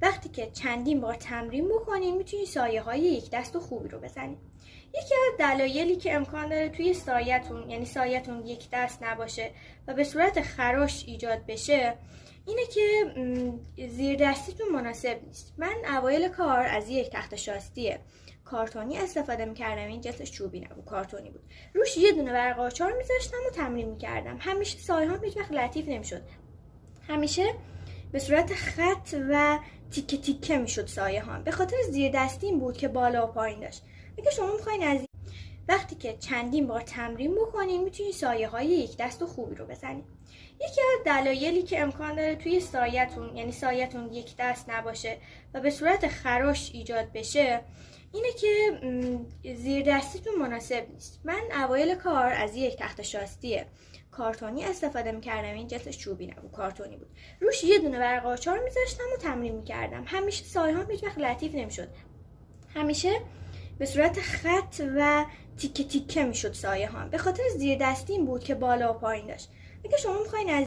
وقتی که چندین بار تمرین بکنین میتونید سایه های یک دست و خوبی رو بزنید. یکی از دلایلی که امکان داره توی سایه‌تون، یعنی سایه‌تون یک دست نباشه و به صورت خراش ایجاد بشه، اینه که زیر دستیتون مناسب نیست. من اوایل کار از یک تخت شاستی کارتونی استفاده میکردم. این جلدش چوبی نبود، کارتونی بود. روش یه دونه ورق آچار میذاشتم و تمرین میکردم. همیشه سایه ها هیچ وقت لطیف نمیشد، همیشه به صورت خط و تیکه تیکه میشد سایه ها، به خاطر زیر دستی این بود که بالا و پایین داشت. اگه شما میخواین از وقتی که چندین بار تمرین بکنین میتونید سایه های یک دست و خوبی رو بزنید. یکی از دلایلی که امکان داره توی سایه‌تون، یعنی سایه‌تون یک دست نباشه و به صورت خراش ایجاد بشه، اینه که زیر دستیتون مناسب نیست. من اوایل کار از یک تخت شاستی کارتونی استفاده میکردم. این جلدش چوبی نبود، کارتونی بود. روش یه دونه ورق آچار میذاشتم و تمرین میکردم. همیشه سایه ها هیچ وقت لطیف نمیشد، همیشه به صورت خط و تیکه تیکه میشد سایه ها، به خاطر زیر دستی این بود که بالا و پایین داشت. اگه شما میخواین از